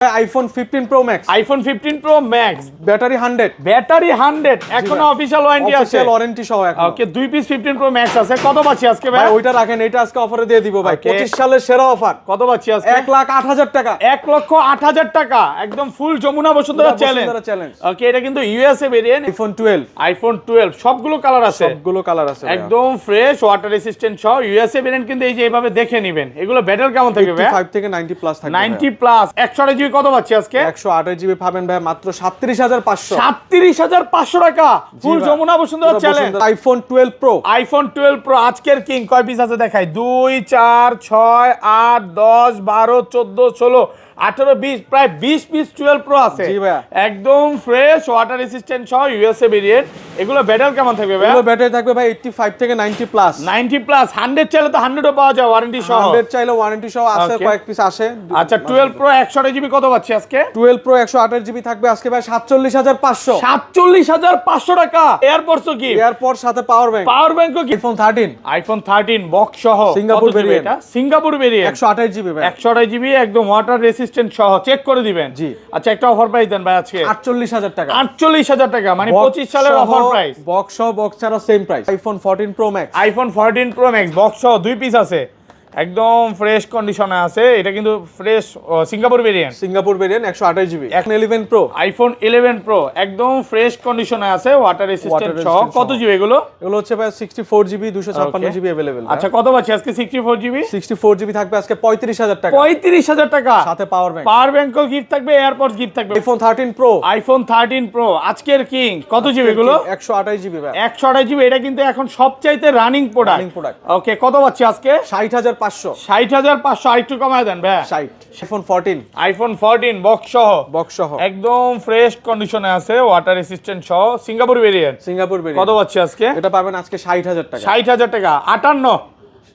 IPhone 15 pro max, iPhone 15 pro max, battery 100, battery 100, এখনো official warranty আছে, official warranty সহ এখন। ওকে, 2 পিস 15 প্রো ম্যাক্স আছে। কত পাচ্ছি আজকে ভাই? ভাই ওইটা রাখেন, এটা আজকে অফারে দিয়ে দিব ভাই। Okay. 25 সালের সেরা অফার। কত পাচ্ছি আজকে? 1,08,000 টাকা, 1,08,000 টাকা, একদম ফুল যমুনা বসুন্ধরা চ্যালেঞ্জ। ওকে, এটা কিন্তু ইউএসএ ভেরিয়েন্ট, আইফোন 12, আইফোন 12 সবগুলো কালার আছে, সবগুলো কালার আছে একদম ফ্রেশ, ওয়াটার রেসিস্ট্যান্ট সহ ইউএসএ ভেরিয়েন্ট। কিন্তু এই যে এইভাবে দেখে নেবেন, এগুলো ব্যাটারি কেমন থাকবে ভাই? 85 থেকে 90 প্লাস থাকবে। 90 প্লাস। 128 জিবি কত পাচ্ছি আজকে? 128 জিবি পাবেন ভাই মাত্র 37,500, 37,500 টাকা, full Jamuna Bashundhara challenge. IPhone 12 pro, iPhone 12 pro আজকের কিং। কয় পিস আছে দেখাই? 2 4 6 8 10 12 14 16 18 20, প্রায় 20 পিস 12 প্রো আছে। জি ভাই, একদম ফ্রেশ, ওয়াটার রেসিস্ট্যান্ট সহ ইউএসএ ভেরিয়েন্ট। এগুলো ব্যাটারি কেমন থাকবে ভাই? এগুলো ব্যাটারি থাকবে ভাই 85 থেকে 90 প্লাস। 90 প্লাস। 100 চাইলে তো 100ও পাওয়া যায় ওয়ারেন্টি সহ। 100 চাইলে ওয়ারেন্টি সহ আছে, Okay. কয়েক পিস আসে। আচ্ছা, 12 প্রো 128 জিবি কত পাচ্ছি আজকে? 12 প্রো 128 জিবি থাকবে আজকে ভাই 47,500, 47,500 টাকা। এয়ারপোর্টস কি? এয়ারপড সাথে পাওয়ার ব্যাংক। পাওয়ার ব্যাংকও কি? আইফোন 13, আইফোন 13 বক্স সহ, Singapore variant, Singapore variant, 128 GB ভাই, 128 জিবি, একদম ওয়াটার রেসিস্ট্যান্ট সহ। চেক করে দিবেন। জি। আচ্ছা, একটা অফার প্রাইস দেন ভাই আজকে। 48,000 টাকা, 48,000 টাকা, মানে 25 সালের অফার প্রাইস। বক্স সহ, বক্স ছাড়া same price. IPhone 14 pro max, iPhone 14 pro max box সহ 2 পিস আছে, একদম ফ্রেশ কন্ডিশনে আছে। এটা কিন্তু fresh Singapore variant, Singapore variant, 128 GB. এখন 11 প্রো, আইফোন 11 প্রো একদম ফ্রেশ কন্ডিশনে আছে, ওয়াটার রেসিস্ট্যান্ট সহ। কত জিবি এগুলো? এগুলো হচ্ছে ভাই 64 জিবি, 256 জিবি अवेलेबल। আচ্ছা, কত পাচ্ছি আজকে? 64 জিবি, 64 জিবি থাকবে আজকে 35,000 টাকা, 35,000 টাকা, সাথে পাওয়ার ব্যাংক। পাওয়ার ব্যাংকও গিফট থাকবে, এয়ারপডস গিফট থাকবে। আইফোন 13 প্রো, আইফোন 13 প্রো আজকের কিং। কত জিবি এগুলো? 128 জিবি ভাই, 128 জিবি। এটা কিন্তু এখন সবচাইতে রানিং প্রোডাক্ট। ওকে, কত পাচ্ছি আজকে? 60,500, 60,500। আরেকটু কমায় দেন ভাই। 60। আইফোন 14, আইফোন 14 বক্স সহ, বক্স সহ, একদম ফ্রেশ কন্ডিশনে আছে, ওয়াটার রেসিস্ট্যান্ট সহ, সিঙ্গাপুর ভেরিয়েন্ট। সিঙ্গাপুর কত ভেরিয়েন্ট। পাচ্ছি আজকে? এটা পাবেন আজকে 60,000 টাকা, 60,000 টাকা। 58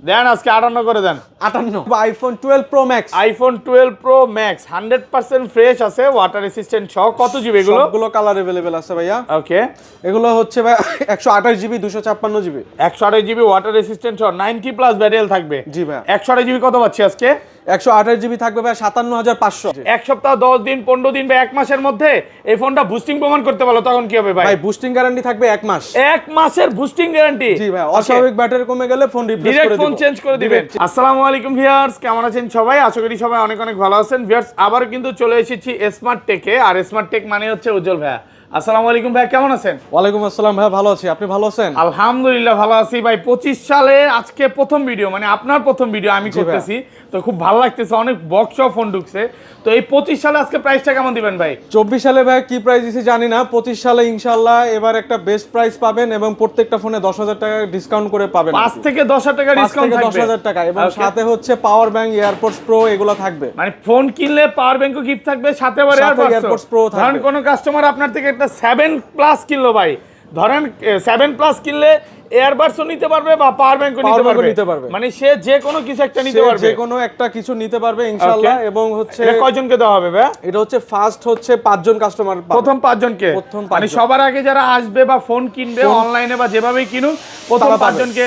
দেন আজকে, 58 করে দেন। 58। IPhone 12 pro max, iPhone 12 pro max 100% fresh আছে, ওয়াটার রেসিস্ট্যান্ট সহ। কত জিবি এগুলো? সবগুলো কালার अवेलेबल আছে ভাইয়া। ওকে, এগুলো হচ্ছে ভাই 128 GB, 256 GB, 128 GB water resistant সহ, 90 প্লাস ব্যাটারি থাকবে। জি ভাই। 128 জিবি কত পাচ্ছি আজকে? 128 জিবি থাকবে ভাই 57,500। এক সপ্তাহ 10 দিন 15 দিন বা 1 মাসের মধ্যে এই ফোনটা বুস্টিং প্রমাণ করতে পারলো, তখন কি হবে ভাই? ভাই বুস্টিং গ্যারান্টি থাকবে 1 মাস। 1 মাসের বুস্টিং গ্যারান্টি। জি ভাই, অস্বাভাবিক ব্যাটারি কমে গেলে ফোন রিপ্লেস করে ডাইরেক্ট দিব, ফোন চেঞ্জ করে দিবেন। আসসালামু আলাইকুম ভিউয়ার্স, কেমন আছেন সবাই? আশা করি সবাই অনেক অনেক ভালো আছেন। ভিউয়ার্স, আবার কিন্তু চলে এসেছি স্মার্ট টেকে। আর স্মার্ট টেক মানে হচ্ছে উজ্জ্বল ভাইয়া। আসসালামু আলাইকুম ভাই, কেমন আছেন? ওয়ালাইকুম আসসালাম ভাই, ভালো আছি, আপনি ভালো আছেন? আলহামদুলিল্লাহ ভালো আছি ভাই। 25 সালে আজকে প্রথম ভিডিও, মানে আপনার প্রথম ভিডিও আমি করতেছি, তো খুব ভালো লাগতেছে। অনেক বক্স ফোন ঢুকছে, তো এই 25 সালে আজকে প্রাইসটা কেমন দিবেন ভাই? 24 সালে ভাই কি প্রাইস দিছি জানি না, 25 সালে ইনশাআল্লাহ এবার একটা বেস্ট প্রাইস পাবেন এবং প্রত্যেকটা ফোনে 10,000 টাকা ডিসকাউন্ট করে পাবেন। 5 থেকে 10,000 টাকা ডিসকাউন্ট থাকবে, 10,000 টাকা, এবং Okay. সাথে হচ্ছে পাওয়ার ব্যাংক, এয়ারপডস প্রো এগুলো থাকবে। মানে ফোন কিনলে পাওয়ার ব্যাংকও গিফট থাকবে, সাথে আবার সাথে এয়ারপডস AirPods Pro থাকবে। ধরেন কোন কাস্টমার আপনার থেকে একটা 7 প্লাস কিনলো ভাই, ধরেন 7 প্লাস কিনলে এয়ারবাডসও নিতে পারবে বা পাওয়ার ব্যাংকও নিতে পারবে। মানে সে যে কোনো কিছু একটা নিতে পারবে, যে কোনো একটা কিছু নিতে পারবে ইনশাআল্লাহ। এবং হচ্ছে এটা কয়জনকে দেওয়া হবে ভাই? এটা হচ্ছে ফার্স্ট হচ্ছে 5 জন কাস্টমার, প্রথম 5 জনকে। মানে সবার আগে যারা আসবে বা ফোন কিনবে অনলাইনে বা যেভাবেই কিনুক, প্রথম 5 জনকে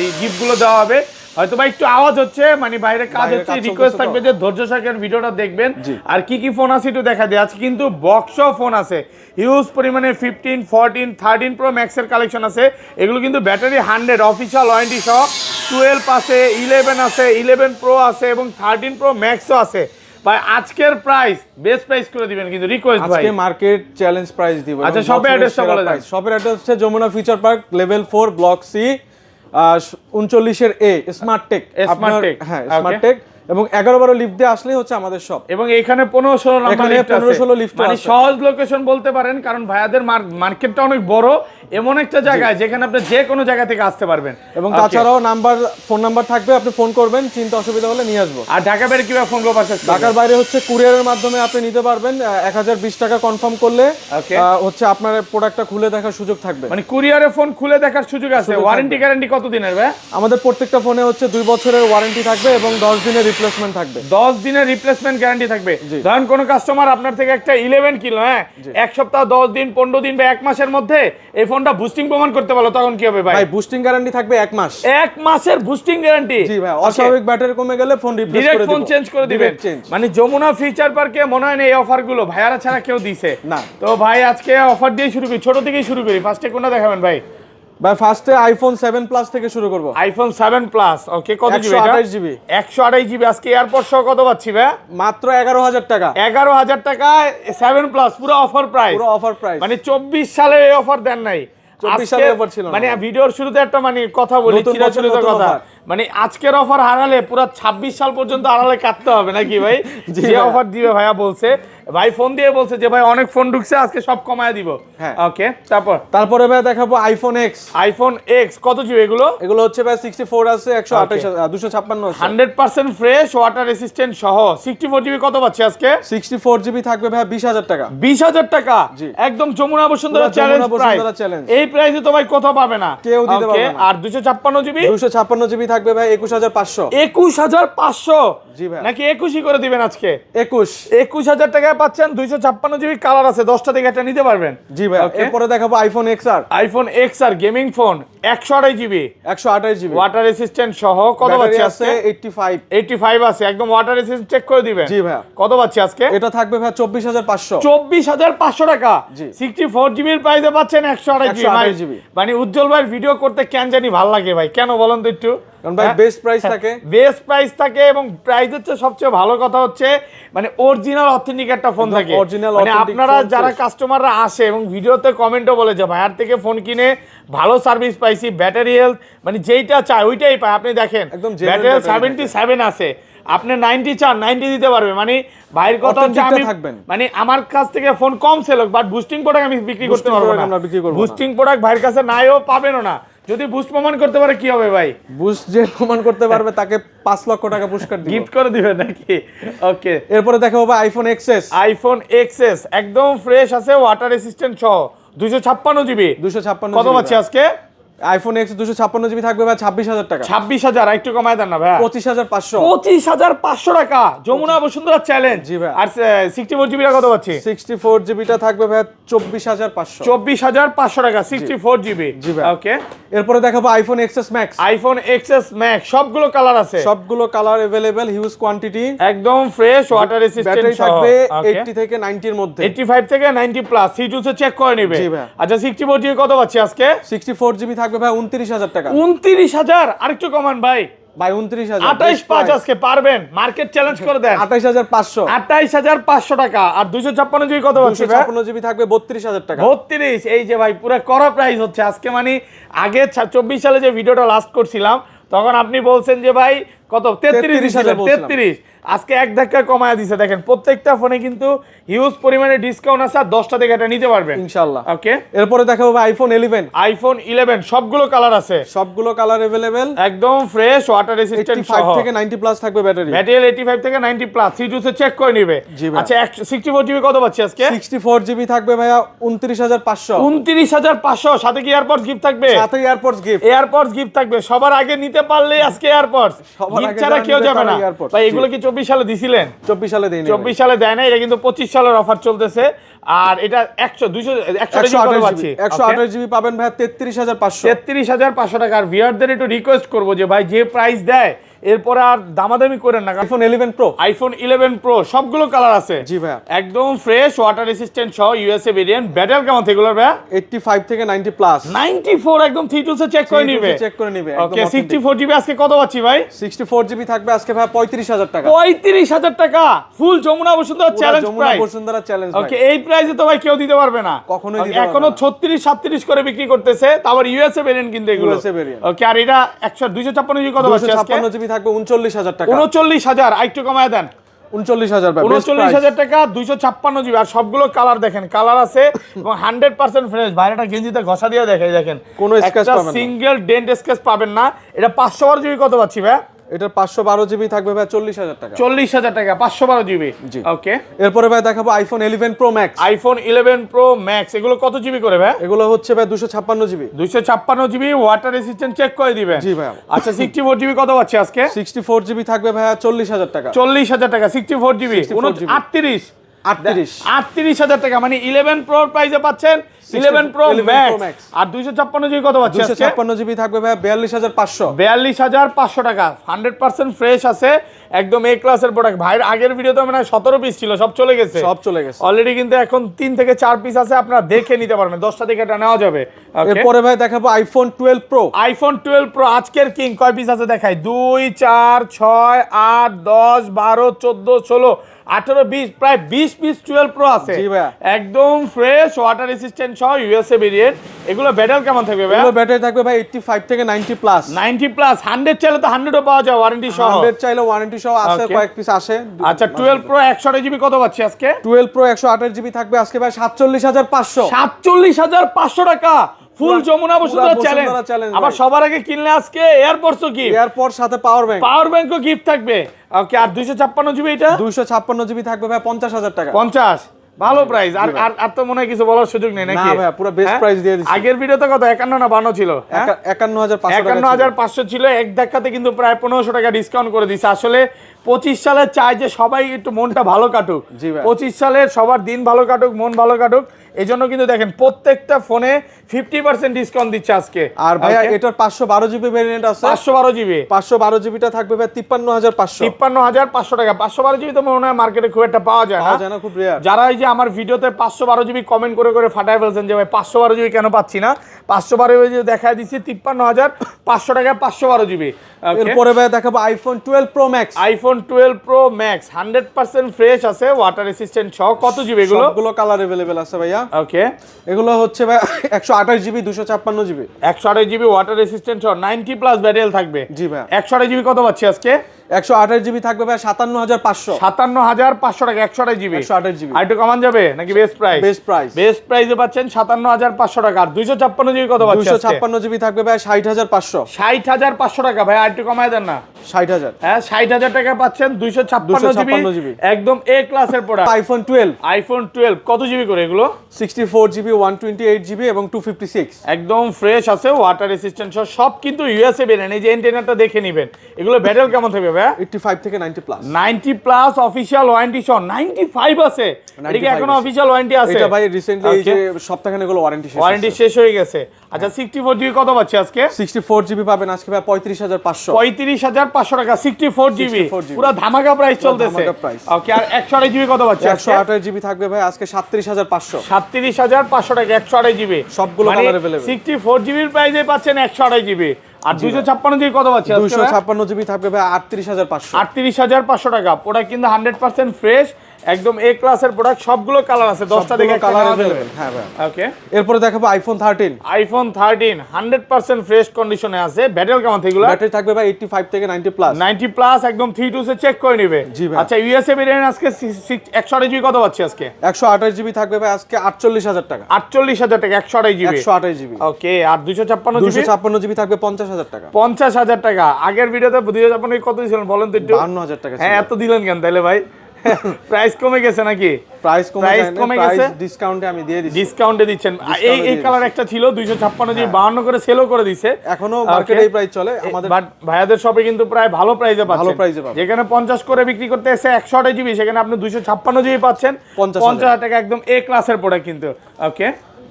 এই গিফটগুলো দেওয়া হবে। হয়তো বা একটু আওয়াজ হচ্ছে, মানে বাইরে কাজ হচ্ছে, রিকোয়েস্ট থাকবে যে ধৈর্য সহকারে ভিডিওটা দেখবেন। আর কি কি ফোন আছে একটু দেখা দেয়। আজকে কিন্তু বক্স ফোন আছে হিউজ পরিমাণে, 15 14 13 প্রো ম্যাক্সের কালেকশন আছে। এগুলো কিন্তু ব্যাটারি 100, অফিশিয়াল ওয়ারেন্টি সহ। 12 আছে, 11 আছে, 11 প্রো আছে এবং 13 প্রো ম্যাক্সও আছে। ভাই আজকের প্রাইস বেস্ট প্রাইস করে দিবেন কিন্তু, রিকোয়েস্ট ভাই। আজকে মার্কেট চ্যালেঞ্জ প্রাইস দিব। আচ্ছা, শপের অ্যাড্রেসটা বলে দেন। শপের অ্যাড্রেস হচ্ছে Jamuna future park, level 4, block C, 39 A smart tech. Smart tech, হ্যাঁ স্মার্ট টেক, এবং 11-12 লিফট দিয়ে আসলেই হচ্ছে আমাদের শপ। এবং এখানে 15-16 নাম্বার লিফট আছে, 15-16 লিফট মানে সহজ লোকেশন বলতে পারেন, কারণ ভাইয়াদের মার্কেটটা অনেক বড়, এমন একটা জায়গায় যেখানে আপনি যে কোনো জায়গা থেকে আসতে পারবেন। এবং তাছাড়াও ফোন নাম্বার থাকবে, আপনি ফোন করবেন, চিন্তা অসুবিধা হলে নিয়ে আসবো। আর ঢাকা বাইরে কিভাবে ফোন করব? ঢাকার বাইরে হচ্ছে কুরিয়ারের মাধ্যমে আপনি নিতে পারবেন। 1020 টাকা কনফার্ম করলে হচ্ছে আপনার প্রোডাক্টটা খুলে দেখার সুযোগ থাকবে। মানে কুরিয়ারে ফোন খুলে দেখার সুযোগ আছে। ওয়ারেন্টি গ্যারান্টি কত দিনের ভাই? আমাদের প্রত্যেকটা ফোনে হচ্ছে 2 বছরের ওয়ারেন্টি থাকবে এবং 10 দিনের রিপ্লেসমেন্ট থাকবে। 10 দিনের রিপ্লেসমেন্ট গ্যারান্টি থাকবে। ধরেন কোন কাস্টমার আপনার থেকে একটা 11 কিলো, হ্যাঁ, এক সপ্তাহ 10 দিন 15 দিন বা 1 মাসের মধ্যে এই ফোনটা বুস্টিং প্রমাণ করতে পারলো, তখন কি হবে ভাই? ভাই বুস্টিং গ্যারান্টি থাকবে 1 মাস। 1 মাসের বুস্টিং গ্যারান্টি। জি ভাই, অস্বাভাবিক ব্যাটারি কমে গেলে ফোন রিপ্লেস করে দিব, ফোন চেঞ্জ করে দিবেন। মানে যমুনা ফিচার পার্কে মনে হয় না এই অফার গুলো ভাইয়ারা ছাড়া কেউ দিছে না। তো ভাই আজকে অফার দিয়ে শুরু করি, ছোট থেকেই শুরু করি। ফার্স্টে কোনটা দেখাবেন ভাই? ভাই ফার্স্টে আইফোন 7 প্লাস থেকে শুরু করব। আইফোন 7 প্লাস, ওকে, কত জিবি এটা? 128 জিবি। 128 জিবি। আজকে এয়ারপোর্ট সহ কত পাচ্ছি ভাই? মাত্র 11000 টাকা। 11000 টাকায় 7 প্লাস, পুরো অফার প্রাইস। পুরো অফার প্রাইস। মানে 24 সালে এই অফার দেন নাই। 24 সালে অফার ছিল না। মানে ভিডিওর শুরুতে একটা মানে কথা বলি, চিরাচরিত কথা, মানে আজকের অফার হারালে পুরো 26 সাল পর্যন্ত হারালে কাটতে হবে নাকি ভাই? যে অফার দিবে ভাইয়া বলছে, ভাই ফোন দিয়ে বলছে যে ভাই অনেক ফোন ঢুকছে, আজকে সব কমায় দিব। ওকে, তারপরে ভাই দেখাবো আইফোন এক্স। আইফোন এক্স কত জিবি এগুলো? এগুলো হচ্ছে ভাই 64 আছে, 128 256 আছে, 100% ফ্রেশ, ওয়াটার রেসিস্ট্যান্ট সহ। 64 জিবি কত পাচ্ছি আজকে? 64 জিবি থাকবে ভাই 20000 টাকা। 20000 টাকা, একদম যমুনা বসুন্ধরা চ্যালেঞ্জ প্রাইস। এই প্রাইসে তো ভাই কোথাও পাবে না, কেউ দিতে পারবে না। আর 256 জিবি? 256 জিবি থাকবে ভাই 21500। 21500? জি ভাই। নাকি 21ই করে দিবেন আজকে? 21000 টাকায় পাচ্ছেন। 256 জিবি, কালার আছে 10টা থেকে একটা নিতে পারবেন। জি ভাই। এরপরে দেখাবো iPhone XR. IPhone XR gaming phone, 128 GB, 128 GB, water resistant সহ। কত পাচ্ছি আজকে? 85 আছে, একদম ওয়াটার রেসিস্ট্যান্ট চেক করে দিবেন। জি ভাই। কত পাচ্ছি আজকে? এটা থাকবে ভাই 24500। 24500 টাকা। 64 জিবির প্রাইসে পাচ্ছেন 128 জিবি। মানে উজ্জ্বল ভাইয়ের ভিডিও করতে কেন জানি ভালো লাগে ভাই, কেন বলেন তো একটু? কারণ ভাই বেস্ট প্রাইস থাকে, বেস্ট প্রাইস থাকে, এবং প্রাইস হচ্ছে সবচেয়ে ভালো কথা হচ্ছে মানে অরিজিনাল অথেন্টিক একটা ফোন থাকে। মানে আপনারা যারা কাস্টমাররা আসে এবং ভিডিওতে কমেন্টও বলে যে ভাইয়ার থেকে ফোন কিনে ভালো সার্ভিস পাইছি, ব্যাটারি হেলথ মানে যেইটা চায় ওইটাই পায়। আপনি দেখেন ব্যাটারি 77 আছে, আপনি 90 চান 90 দিতে পারবে। মানে ভাইয়ের কথা হচ্ছে আমি মানে আমার কাছ থেকে ফোন কম সেল হোক, বাট বুস্টিং প্রোডাক্ট আমি বিক্রি করতে পারবো না। বুস্টিং প্রোডাক্ট ভাইয়ের কাছে নাইও পাবেনও না। যদি বুস্ট প্রমাণ করতে পারে কি হবে ভাই? বুস্ট যে প্রমাণ করতে পারবে তাকে 5 লক্ষ টাকা পুরস্কার দিব, গিফট করে দিবেন নাকি? ওকে, এরপরে দেখাবো ভাই আইফোন এক্সএস। আইফোন এক্সএস একদম ফ্রেশ আছে, ওয়াটার রেসিস্ট্যান্ট সহ, 256 জিবি। 256 কত পাচ্ছি আজকে? আইফোন এক্স 256 জিবি থাকবে ভাই 26000 টাকা। 26000, একটু কমায় দেন না ভাই। 25500। 25500 টাকা, যমুনা বসুন্ধরা চ্যালেঞ্জ। জি ভাই। আর 64 জিবিটা কত পাচ্ছি? 64 জিবিটা থাকবে ভাই 24500। 24500 টাকা 64 জিবি। জি ভাই। ওকে, এরপরে দেখাবো iPhone XS max. IPhone XS max, সবগুলো কালার আছে, সবগুলো কালার अवेलेबल, হিউজ কোয়ান্টিটি, একদম ফ্রেশ, ওয়াটার রেসিস্ট্যান্ট সহ। থাকবে 80 থেকে 90 এর মধ্যে, 85 থেকে 90 প্লাস। সিজুসে চেক করে নেবে। জি ভাই। আচ্ছা 64 জিবি কত পাচ্ছি আজকে? 64 জিবি থাকবে ভাই 29000 টাকা। 29000, আরেকটু কমান ভাই। ভাই 29000, 285 আজকে পারবেন? মার্কেট চ্যালেঞ্জ করে দেন। 28500। 28500 টাকা। আর 256 জিবি কত পাচ্ছি? 256 জিবি থাকবে 32000 টাকা। 32, এই যে ভাই পুরো করা প্রাইস হচ্ছে আজকে। মানে আগে 24 সালে যে ভিডিওটা লাস্ট করছিলাম তখন আপনি বলছেন যে ভাই কত 33, আজকে এক ধাক্কা কমায় দিছে। দেখেন প্রত্যেকটা ফোনে কিন্তু হিউজ পরিমাণে ডিসকাউন্ট আছে, আর 10টা থেকে এটা নিতে পারবেন ইনশাআল্লাহ। ওকে, এরপরে দেখাবো ভাই আইফোন 11। আইফোন 11 সবগুলো কালার আছে, সবগুলো কালার अवेलेबल, একদম ফ্রেশ, ওয়াটার রেসিস্ট্যান্ট সহ। 85 থেকে 90 প্লাস থাকবে ব্যাটারি। ব্যাটারি 85 থেকে 90 প্লাস। সিজুসে চেক করে নেবে। আচ্ছা 64 জিবি কত পাচ্ছি আজকে? 64 জিবি থাকবে ভাইয়া 29500। 29500, সাথে কি এয়ারপডস গিফট থাকবে? সাথে এয়ারপডস গিফট, এয়ারপডস গিফট থাকবে। সবার আগে নিতে পারলে আজকে এয়ারপডস গিফট ছাড়া কেউ যাবে না ভাই। এগুলো কি 24 সালে দিছিলেন? 24 সালে দেয়নি, 24 সালে দেয় না, এটা কিন্তু 25 সালের অফার চলতেছে। আর এটা 128 জিবি পাবেন ভাই 33500। 33500 টাকা। আর ভিউয়ারদের একটু রিকোয়েস্ট করব যে ভাই যে প্রাইস দেয় এরপর আর দামাদামি করেন না। আইফোন 11 প্রো, আইফোন 11 প্রো সবগুলো কালার আছে। জি ভাই, একদম ফ্রেশ, ওয়াটার রেসিস্ট্যান্ট সহ, ইউএসএ ভেরিয়েন্ট। ব্যাটারি কেমন থেকে এগুলোর ভাই? 85 থেকে 90 প্লাস। 94, একদম 32 চেক করে নিবে, চেক করে নিবে। ওকে, 64 জিবি আজকে কত পাচ্ছি ভাই? 64 জিবি থাকবে আজকে ভাই 35000 টাকা। 35000 টাকা, full Jamuna Bashundhara challenge price. Jamuna Bashundhara challenge ভাই। ওকে, এই প্রাইসে তো ভাই কেউ দিতে পারবে না, কখনোই দিতে পারবে না। এখনো 36 37 করে বিক্রি করতেছে, তারপর ইউএসএ ভেরিয়েন্ট কিন্তু এগুলো। ওকে, আর এটা 256 জিবি কত পাচ্ছি আজকে? 256 জিবি থাকবে 39000 টাকা। 39000, আরেকটু কমায় দেন। 39000 ভাই, 39000 টাকা 256 জিবি। আর সবগুলো কালার দেখেন, কালার আছে এবং 100% ফ্রেশ। বাইরেটা গেঞ্জিতে ঘষা দিয়ে দেখেন, কোনো স্ক্র্যাচ পাবেন না, সিঙ্গেল ডেন্ট স্ক্র্যাচ পাবেন না। এটা 512 জিবি কত পাচ্ছি ভাই? এটার 512 জিবি থাকবে ভাই 40,000 টাকা। 40,000 টাকা 512 জিবি। জি। ওকে, এরপরে ভাই দেখাবো iPhone 11 pro max. IPhone 11 pro max, এগুলো কত জিবি করে ভাই? এগুলো হচ্ছে ভাই 256 GB. 256 GB, water resistant check করে দিবেন। জি ভাই। আচ্ছা 64 জিবি কত পাচ্ছি আজকে? 64 জিবি থাকবে ভাই 40,000 টাকা। 40,000 টাকা 64 জিবি, 38,000 টাকা, মানে 11 প্রো প্রাইসে পাচ্ছেন 11 প্রো ম্যাক্স। আর 256 জিবি কত পাচ্ছি আজকে? 256 জিবি থাকবে ভাই 42,500। 42,500 টাকা, 100% ফ্রেশ আছে, একদম এ ক্লাসের প্রোডাক্ট। ভাইয়ের আগের ভিডিওতে মানে 17 পিস ছিল, সব চলে গেছে, অলরেডি কিন্তু এখন 3 থেকে 4 পিস আছে, আপনারা দেখে নিতে পারবেন, 10টা দেখে এটা নেওয়া যাবে। এরপরে ভাই দেখাবো আইফোন 12 প্রো। আইফোন 12 প্রো আজকের কিং, কয় পিস আছে দেখাই? 2 4 6 8 10 12 14 16 18 20, প্রায় 20 পিস 12 প্রো আছে, একদম ফ্রেশ, ওয়াটার রেসিস্ট্যান্ট সহ, ইউএসএ ভেরিয়েন্ট। এগুলো ব্যাটারি কেমন থাকবে ভাই? এগুলো ব্যাটারি থাকবে ভাই 85 থেকে 90 প্লাস। 90 প্লাস, 100 চাইলে তো 100 ও পাওয়া যায় ওয়ারেন্টি সহ। 100 চাইলে ওয়ারেন্টি সহ আছে, কয়েক পিস আসে। আচ্ছা 12 প্রো 128 জিবি কত পাচ্ছি আজকে? 12 প্রো 128 জিবি থাকবে আজকে ভাই 47,500। 47,500 টাকা, ফুল যমুনা বসুন্ধরা চ্যালেঞ্জ। আবার সবার আগে কিনলে আজকে এয়ারপডস কি? এয়ারপডস সাথে পাওয়ার ব্যাংকও গিফট থাকবে। ওকে, আর 256 জিবি, এটা 256 জিবি থাকবে ভাই 50,000 টাকা। 50, ভালো প্রাইস। আর তো মনে হয় কিছু বলার সুযোগ নেই নাকি? না ভাই, পুরো বেস্ট প্রাইস দিয়ে দিছি। আগের ভিডিওতে কত 51 না 52 ছিল? 51,500 ছিল। এক ধাক্কাতে কিন্তু প্রায় 1500 টাকা ডিসকাউন্ট করে দিছে। আসলে 25 সালে চাই যে সবাই একটু মনটা ভালো কাটুক, 25 সালের সবার দিন ভালো কাটুক, মন ভালো কাটুক, এই জন্য কিন্তু দেখেন প্রত্যেকটা ফোনে 50% ডিসকাউন্ট দিচ্ছে আজকে। আর ভাইয়া এটার 512 জিবি ভেরিয়েন্ট আছে। 512 জিবি, 512 জিবিটা থাকবে ভাই 53,500। 53,500 টাকা। 512 জিবি তো মনে হয় মার্কেটে খুব একটা পাওয়া যায় না, খুব রেয়ার। যারা এই যে আমার ভিডিওতে 512 জিবি কমেন্ট করে করে ফাটায় ফেলছেন যে ভাই 512 জিবি কেন পাচ্ছি না, 512 জিবি দেখায় দিচ্ছি 53,500 টাকা 512 জিবি। এরপরে ভাই দেখাবো iPhone 12 pro max. IPhone 12 pro max 100% fresh আছে, ওয়াটার রেসিস্ট্যান্ট সহ। কত জিবি এগুলো? সবগুলো কালার अवेलेबल আছে ভাইয়া। ওকে, এগুলো হচ্ছে ভাই 128 GB 256 GB. 128 GB water resistant সহ, 90 প্লাস ব্যাটারি থাকবে। জি ভাই। 128 জিবি কত পাচ্ছি আজকে? 128 জিবি থাকবে ভাই 57,500। 57,500 টাকা 128 জিবি। 128 জিবি আর একটু কমান যাবে নাকি? বেস্ট প্রাইসে পাচ্ছেন 57,500 টাকা। আর 256 জিবি কত পাচ্ছেন? 256 জিবি থাকবে ভাই 60,500। 60,500 টাকা ভাই, আর একটু কমায় দেন না। 60,000, হ্যাঁ 60,000 টাকা পাচ্ছেন 256 জিবি, একদম এ ক্লাসের প্রোডাক্ট। আইফোন 12 কত জিবি করে এগুলো? 64 জিবি 128 জিবি এবং 256, একদম ফ্রেশ আছে, ওয়াটার রেসিস্ট্যান্ট সব কিন্তু ইউএসএ বেরেন। এই যে এন্টেনাটা দেখে নেবেন, এগুলো ব্যাটারি কেমন থাকবে ভাই? 85 থেকে 90 প্লাস। 90 প্লাস অফিশিয়াল ওয়ারেন্টি সহ 95 আছে। এদিকে এখনো অফিশিয়াল ওয়ারেন্টি আছে। এটা ভাই রিসেন্টলি এই যে সপ্তাহখানেক হলো ওয়ারেন্টি শেষ হয়ে গেছে। আচ্ছা 64 জিবি কত পাচ্ছি আজকে? 64 জিবি পাবেন আজকে ভাই 35,500। 35,500 টাকা 64 জিবি, পুরো ধামাকা প্রাইস চলতেছে। ওকে, আর 128 জিবি কত পাচ্ছি? 128 জিবি থাকবে ভাই আজকে 37,500। 37,500 টাকা 128 জিবি, সবগুলো কালার अवेलेबल। 64 জিবির প্রাইসে পাচ্ছেন 128 জিবি। আর 256 জিবি কত পাচ্ছি? 256 জিবি থাকবে ভাই 38,500। 38,500 টাকা। প্রোডাক্ট কিন্তু 100% ফ্রেশ, একদম এ ক্লাসের প্রোডাক্ট। সবগুলো কালার আছে, 10টা দেখে কালার अवेलेबल। হ্যাঁ ভাই। ওকে, এরপর দেখাবো আইফোন 13। আইফোন 13 100% ফ্রেশ কন্ডিশনে আছে। ব্যাটারি কেমন থাকবে? ব্যাটারি থাকবে ভাই 85 থেকে 90 প্লাস। 90 প্লাস, একদম 3 সে চেক করে নেবে। আচ্ছা ইউএসএ ভেরিয়েন্ট আজকে 128 জিবি কত পাচ্ছি আজকে? 128 জিবি থাকবে ভাই আজকে 48,000 টাকা। 48,000 টাকা 128 জিবি। 128 জিবি। ওকে, আর 256 জিবি থাকবে 50,000 টাকা। 50,000 টাকা। আগের ভিডিওতে 256 কত দিয়েছিলেন বলেন তো একটু? 52,000 টাকা। হ্যাঁ, এত দিলেন কেন তাইলে ভাই? প্রাইস কমে গেছে নাকি? প্রাইস কমে গেছে, ডিসকাউন্টে আমি দিয়ে দিচ্ছি। ডিসকাউন্টে দিচ্ছেন। এই কালার একটা ছিল 256 জিবি 52 করে সেলও করে দিয়েছে। এখনো মার্কেটে এই প্রাইস চলে আমাদের, বাট ভাইয়াদের শপে কিন্তু প্রায় ভালো প্রাইসে পাচ্ছেন। যেখানে 50 করে বিক্রি করতে এসে 128 জিবি, সেখানে আপনি 256 জিবি পাচ্ছেন 50,000 টাকা, একদম এ ক্লাসের প্রোডাক্ট কিন্তু। ওকে,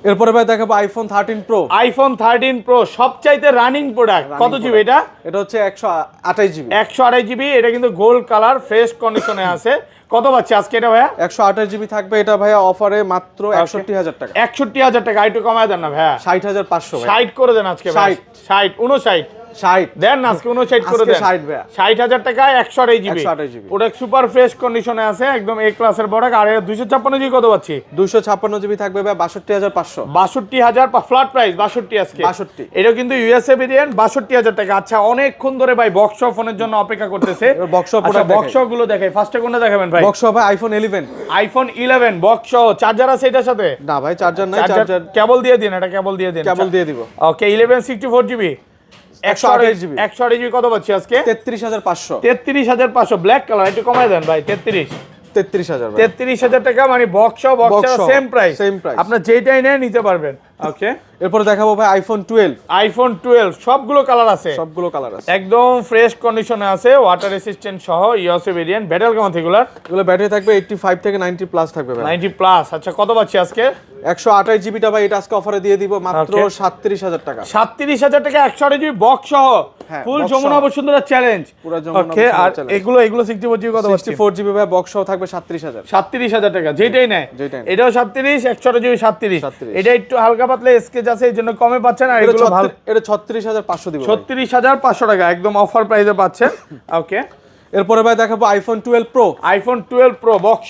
এরপরে ভাই দেখাবো আইফোন 13 প্রো। আইফোন 13 প্রো সবচাইতে রানিং প্রোডাক্ট। কত জিবি এটা? এটা হচ্ছে 128 জিবি। 128 জিবি, এটা কিন্তু গোল্ড কালার, ফ্রেশ কন্ডিশনে আছে। কত পাচ্ছি আজকে এটা ভাইয়া? 128 জিবি থাকবে এটা ভাইয়া অফারে মাত্র 61,000 টাকা। 61,000 টাকা। একটু কমায় দেন না ভাইয়া। 60,500 ভাই। 60 করে দেন আজকে ভাই। 60 59 60 দেন না আজকে 59 করে দেন। 60,000 টাকা 128 জিবি। প্রোডাক্ট সুপার ফ্রেশ কন্ডিশনে আছে, একদম এ ক্লাসের প্রোডাক্ট। আর 256 জিবি কত পাচ্ছি? 256 জিবি থাকবে ভাই 62,500। 62,000 ফ্ল্যাট প্রাইস 62 আজকে। 62 এটা কিন্তু ইউএসএ ভেরিয়েন্ট 62,000 টাকা। আচ্ছা অনেকক্ষণ ধরে ভাই বক্স ফোনের জন্য অপেক্ষা করতেছে। বক্স গুলো দেখাই, ফার্স্টে কোনটা দেখাবেন ভাই? বক্স ভাই আইফোন 11। আইফোন 11 বক্স চার্জার আছে এটার সাথে? না ভাই চার্জার নাই, চার্জার কেবল দিয়ে দিন, এটা কেবল দিয়ে দিন। কেবল দিয়ে দিব। ওকে, 11 64 জিবি 128GB 128GB কত পাচ্ছি আজকে? 33500 33500 ব্ল্যাক কালার, একটু কমায় দেন ভাই। 33000 33000 টাকা, মানে বক্স সেম প্রাইস, আপনার যেটাই নেন নিতে পারবেন। ওকে, এরপর দেখাবো ভাই আইফোন 12 সবগুলো কালার আছে, একদম ফ্রেশ কন্ডিশনে আছে, ওয়াটার রেসিস্ট্যান্ট সহ, ইউএসএ ভেরিয়েন্ট। ব্যাটারি কেমন এগুলো ব্যাটারি থাকবে 85 থেকে 90 প্লাস থাকবে ভাই। 90 প্লাস। আচ্ছা, কত পাচ্ছি আজকে? 128GB টা ভাই, এটা আজকে অফারে দিয়ে দিব মাত্র 37000 টাকা। 37000 টাকা 128GB বক্স সহ, ফুল যমুনা বসুন্ধরা চ্যালেঞ্জ। ওকে, আর এগুলো 64GB কত পাচ্ছি? 64GB ভাই বক্স সহ থাকবে 37000। 37000 টাকা, যেটাই নেয় এটাও 37, 128GB 37। এটা একটু হালকা পাতলা স্কেচ আছে, এই জন্য কমে পাচ্ছেন। আর এগুলো ভালো, এটা 36500 দিব। 36500 টাকা একদম অফার প্রাইসে পাচ্ছেন। ওকে, এরপরে ভাই দেখাবো আইফোন 12 প্রো বক্স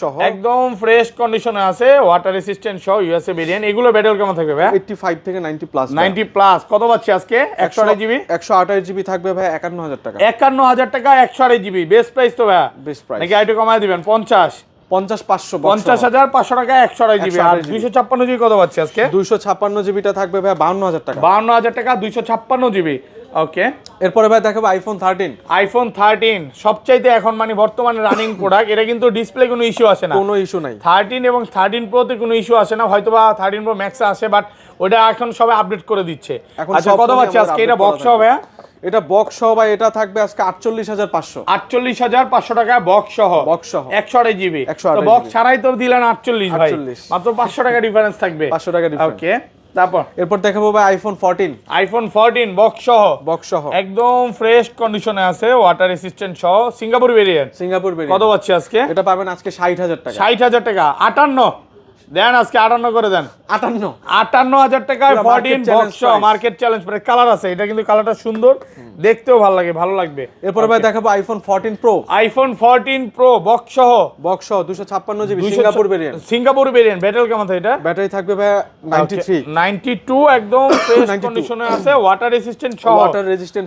সহ একদম ফ্রেশ কন্ডিশনে আছে, ওয়াটার রেসিস্ট্যান্ট সহ, ইউএসএ ভেরিয়েন্ট। এগুলো ব্যাটারি কেমন থাকবে ভাই? 85 থেকে 90 প্লাস। 90 প্লাস। কত পাচ্ছি আজকে? 128GB থাকবে ভাই 51000 টাকা। 51000 টাকা 128GB, বেস্ট প্রাইস তো ভাই, বেস্ট প্রাইস নাকি আইটু কমায় দিবেন? 50500 টাকা 128GB। আর 256GB কত পাচ্ছি আজকে? 256GB টা থাকবে ভাই 52000 টাকা। 52000 টাকা 256GB। ওকে, এরপরে ভাই দেখাবো আইফোন 13 সবচাইতে এখন মানে বর্তমানে রানিং প্রোডাক্ট। এটা কিন্তু ডিসপ্লে কোনো ইস্যু আসে না, কোনো ইস্যু নাই। 13 এবং 13 Pro তে কোনো ইস্যু আসে না, হয়তোবা 13 Pro Max আসে, বাট ওটা এখন সবাই আপডেট করে দিচ্ছে। আচ্ছা, কত পাচ্ছি আজকে? এটা বক্স হবে, এটা বক্স সহ ভাই, এটা থাকবে আজকে 48500। 48500 টাকা বক্স সহ 128GB। তো বক্স ছাড়াই তো দিলেন 48 ভাই, মাত্র 500 টাকা ডিফারেন্স থাকবে। 500 টাকা ডিফারেন্স। ওকে, এরপর দেখাবো ভাই আইফোন 14 বক্স সহ একদম ফ্রেশ কন্ডিশনে আছে, ওয়াটার রেসিস্ট্যান্ট সহ, সিঙ্গাপুর ভেরিয়েন্ট। কত পাচ্ছি আজকে? এটা পাবেন আজকে 60000 টাকা। 60000 টাকা 58 দেন, আজকে 58 করে দেন। 58000 টাকায় 14 box market challenge price. Colour আছে, এটা কিন্তু কালারটা সুন্দর, দেখতেও ভালো লাগবে। এরপর ভাই দেখাবো আইফোন 14 প্রো বক্স সহ 256GB সিঙ্গাপুর ভেরিয়েন্ট। ব্যাটারি কেমন থাকে এটা? ব্যাটারি থাকবে ভাই 92 একদম ফ্রেশ কন্ডিশনে আছে, ওয়াটার রেসিস্ট্যান্ট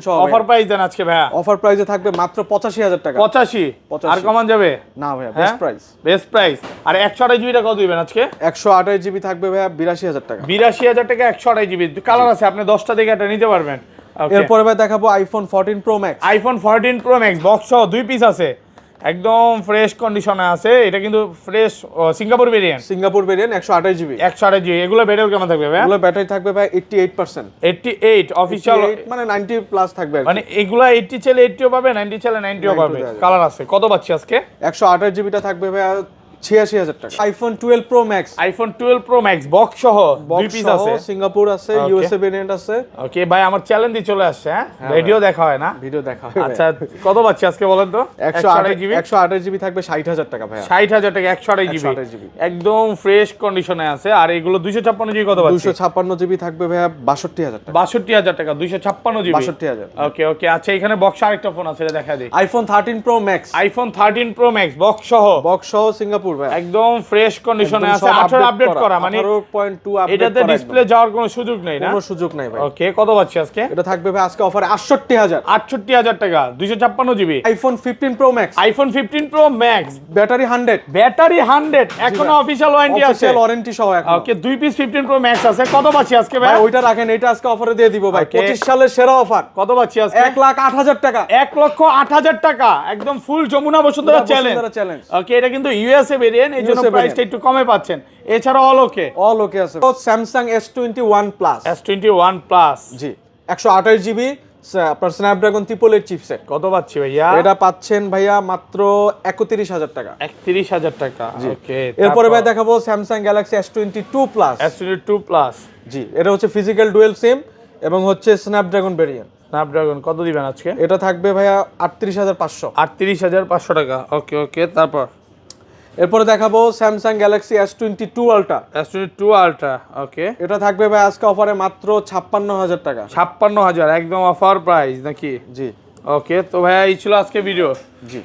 সহ। অফার প্রাইস দেন আজকে ভাই। অফার প্রাইসে থাকবে মাত্র 85000 টাকা। 85 আর কমান যাবে না ভাই, বেস্ট প্রাইস। আর 128GB টা কত দিবেন আজকে? 128GB থাকবে ভাই 82000 টাকা। 82000 টাকা 128GB। কালার আছে, আপনি 10টা থেকে এটা নিতে পারবেন। এরপর ভাই দেখাবো আইফোন 14 Pro Max বক্স সহ 2 পিস আছে, একদম ফ্রেশ কন্ডিশনে আছে। এটা কিন্তু ফ্রেশ সিঙ্গাপুর ভেরিয়েন্ট 128GB। এগুলো ব্যাটারি কেমন থাকবে ভাই? এগুলো ব্যাটারি থাকবে ভাই 88%। 88 অফিশিয়াল, মানে 90 প্লাস থাকবে। মানে এগুলা 80 চাইলে 80ও পাবে, 90 চাইলে 90ও পাবে। কালার আছে। কত পাচ্ছি আজকে? 128GB টা থাকবে ভাই 86000 টাকা। আইফোন 12 Pro Max বক্স সহ 2 পিস আছে, সিঙ্গাপুর আছে, ইউএসএ ভেরিয়েন্ট আছে। ওকে ভাই, আমার চ্যালেঞ্জই চলে আসছে। হ্যাঁ, ভিডিও দেখা হয় না, ভিডিও দেখা হয়। আচ্ছা, কত পাচ্ছি আজকে বলেন তো? 128GB থাকবে 60000 টাকা ভাই। 60000 টাকা 128GB একদম ফ্রেশ কন্ডিশনে আছে। আর এগুলো 256GB কত পাচ্ছি? 256GB থাকবে ভাই 62000 টাকা। 62000 টাকা 256GB। 62000। ওকে, আচ্ছা, এখানে বক্স আরেকটা ফোন আছে, এটা দেখা দিই। আইফোন 13 Pro Max বক্স সহ সিঙ্গাপুর ভাই, একদম ফ্রেশ কন্ডিশনে আছে, 18 আপডেট করা, মানে 18.2 আপডেট করা। এটাতে ডিসপ্লে যাওয়ার কোনো সুযোগ নেই না? কোনো সুযোগ নাই ভাই। ওকে, কত পাচ্ছি আজকে? এটা থাকবে ভাই আজকে অফারে 68000 টাকা 256GB। IPhone 15 Pro Max battery 100 এখনো অফিশিয়াল ওয়ারেন্টি আছে, অফিশিয়াল ওয়ারেন্টি সহ এখন। ওকে, 2 পিস 15 Pro Max আছে। কত পাচ্ছি আজকে ভাই? ওইটা রাখেন, এটা আজকে অফারে দিয়ে দিব ভাই। 25 সালের সেরা অফার। কত পাচ্ছি আজকে? 1,08,000 টাকা। 1,08,000 টাকা একদম ফুল যমুনা বসুন্ধরা চ্যালেঞ্জ। ওকে, এটা কিন্তু ইউএসএ ভেরিয়েন্ট, এই জন্য প্রাইসটা একটু কমে পাচ্ছেন। এছাড়া অল ওকে আছে। স্যামসাং S21 প্লাস জি 128GB আপনার স্ন্যাপড্রাগন 888 চিপসেট। কত পাচ্ছি ভাইয়া? এটা পাচ্ছেন ভাইয়া মাত্র 31000 টাকা। 31000 টাকা। ওকে, এরপরে ভাই দেখাবো স্যামসাং গ্যালাক্সি S22 প্লাস। জি, এটা হচ্ছে ফিজিক্যাল ডুয়াল সিম এবং হচ্ছে স্ন্যাপড্রাগন ভেরিয়েন্ট। স্ন্যাপড্রাগন কত দিবেন আজকে? এটা থাকবে ভাইয়া 38500। 38500 টাকা। ওকে, তারপর এরপরে দেখাবো স্যামসাং গ্যালাক্সি S22 আলট্রা। ওকে, এটা থাকবে ভাই আজকে অফারে মাত্র 56000 টাকা। 56000 একদম অফার প্রাইস নাকি? জি। ওকে, তো ভাইয়া এই ছিল আজকে ভিডিও। জি।